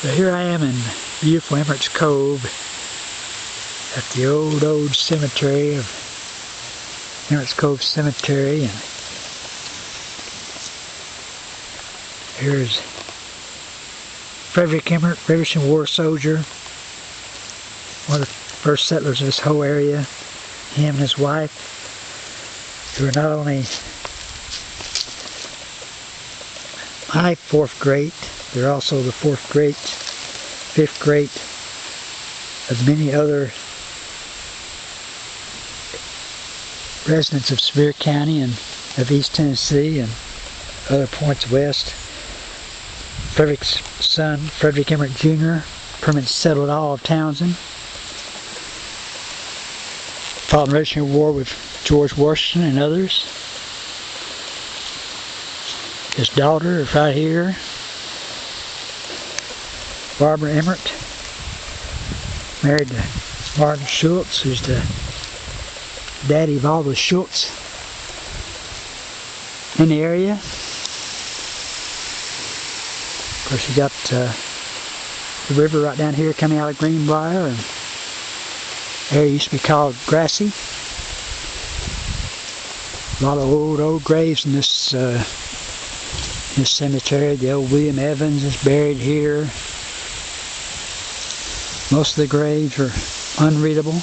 So here I am in beautiful Emerts Cove at the old cemetery of Emerts Cove Cemetery, and here's Frederick Emert, Revolutionary War soldier, one of the first settlers of this whole area. Him and his wife, who are not only my fourth great, they're also the fourth great, fifth great of many other residents of Sevier County and of East Tennessee and other points west. Frederick's son, Frederick Emert Jr., permanently settled all of Townsend. Fought in the Revolutionary War with George Washington and others. His daughter is right here, Barbara Emert, married to Martin Schultz, who's the daddy of all the Schultz in the area. Of course, you got the river right down here coming out of Greenbrier, and the area used to be called Grassy. A lot of old graves in this cemetery. The old William Evans is buried here. Most of the graves are unreadable.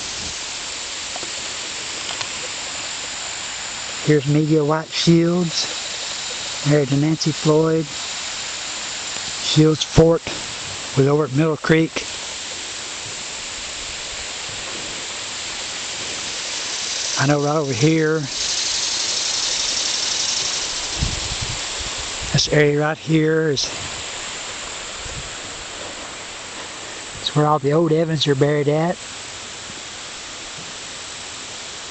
Here's Media White Shields, married to Nancy Floyd. Shields Fort was over at Middle Creek. I know right over here, this area right here is where all the old Evans are buried at.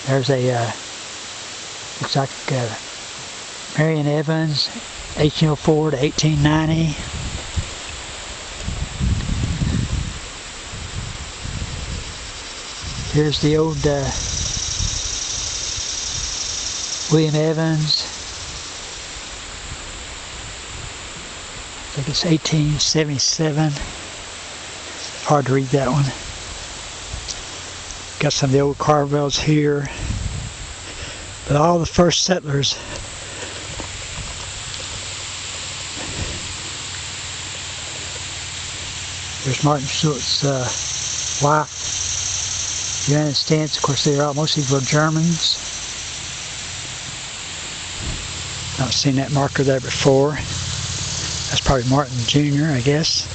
There's a, looks like Marion Evans, 1804 to 1890. Here's the old William Evans. I think it's 1877. Hard to read that one. Got some of the old carvels here. But all the first settlers there's Martin Schultz's wife, United States. Of course, most of these were Germans. Not seen that marker there before. That's probably Martin Jr., I guess.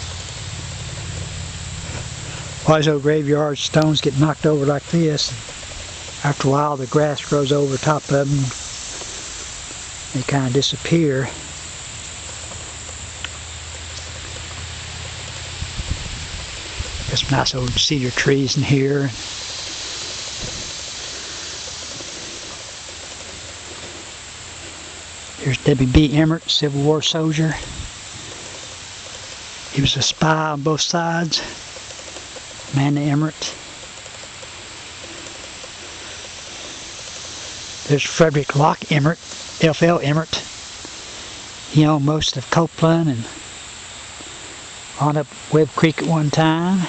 All these old graveyard stones get knocked over like this. After a while, the grass grows over top of them. They kind of disappear. Got some nice old cedar trees in here. Here's W.B. Emert, Civil War soldier. He was a spy on both sides. Amanda Emert. There's Frederick Locke Emert, F.L. Emert. He owned most of Copeland and on up Webb Creek at one time.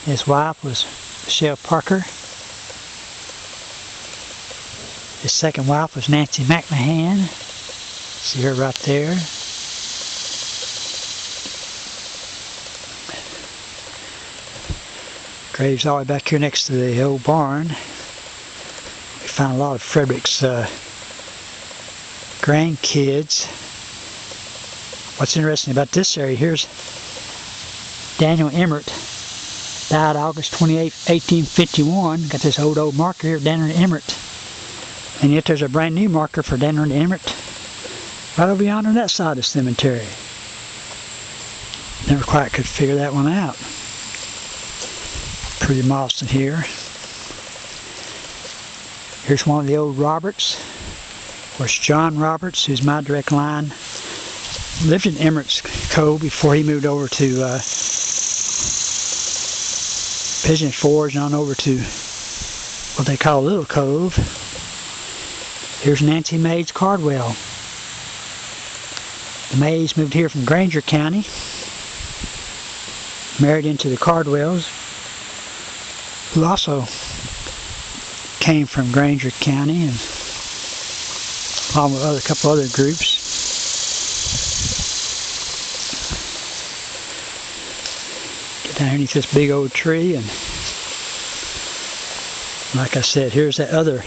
His wife was Michelle Parker. His second wife was Nancy McMahon. See her right there. Graves all the way back here next to the old barn. We found a lot of Frederick's grandkids. What's interesting about this area, here's Daniel Emert, died August 28, 1851. Got this old marker here, Daniel Emert. And yet there's a brand new marker for Daniel Emert right over yonder on that side of the cemetery. Never quite could figure that one out. Pretty moss in here. Here's one of the old Roberts. Of course, John Roberts, who's my direct line, lived in Emerts Cove before he moved over to Pigeon Forge and on over to what they call Little Cove. Here's Nancy Mays Cardwell. The Mays moved here from Granger County. married into the Cardwells, who also came from Granger County, and along with a couple other groups. Get down underneath this big old tree, and like I said, here's that other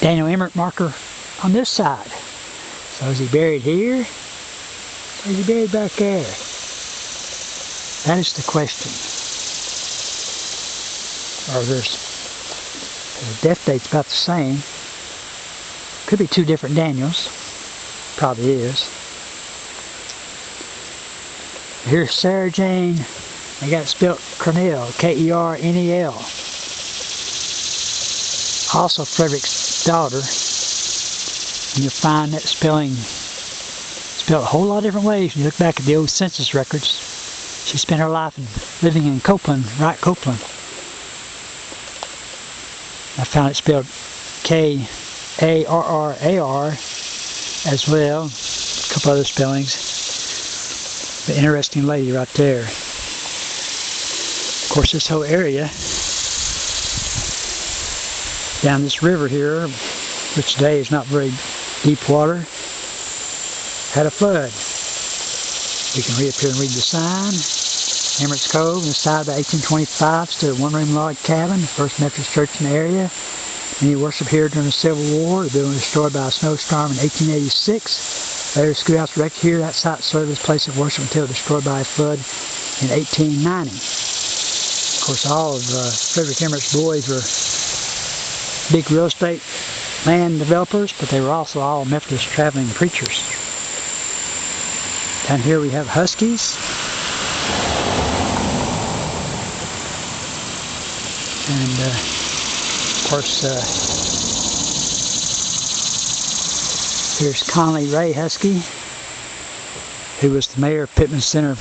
Daniel Emert marker on this side. So is he buried here? Or is he buried back there? That is the question. Or the death date's about the same. Could be two different Daniels. Probably is. Here's Sarah Jane. They got it spelled Kernell, K-E-R-N-E-L. Also Frederick's daughter. And you'll find that spelling spelled a whole lot of different ways when you look back at the old census records. She spent her life living in Copeland, Wright Copeland. I found it spelled K-A-R-R-A-R as well. A couple other spellings. But interesting lady right there. Of course, this whole area down this river here, which today is not very deep water, had a flood. You can read up here and read the sign. Emerts Cove, on the side of 1825, stood a one-room log cabin, the first Methodist church in the area. Many worshiped here during the Civil War. The building was destroyed by a snowstorm in 1886. Later, the schoolhouse was erected here. That site served as a place of worship until destroyed by a flood in 1890. Of course, all of Frederick Emert's boys were big real estate land developers, but they were also all Methodist traveling preachers. Down here we have Huskies. And of course, here's Conley Ray Husky, who was the mayor of Pittman Center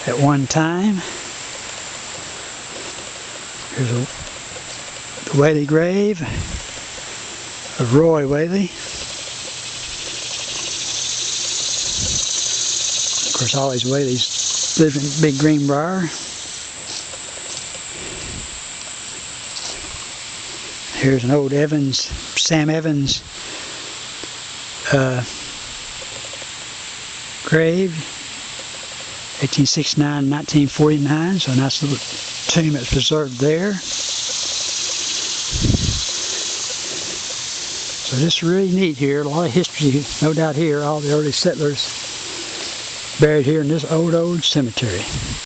at one time. Here's the Whaley grave of Roy Whaley. Of course, all these Whaleys lived in Big Greenbrier. Here's an old Sam Evans grave, 1869 1949, so a nice little tomb that's preserved there. So this is really neat here, a lot of history, no doubt here, all the early settlers buried here in this old cemetery.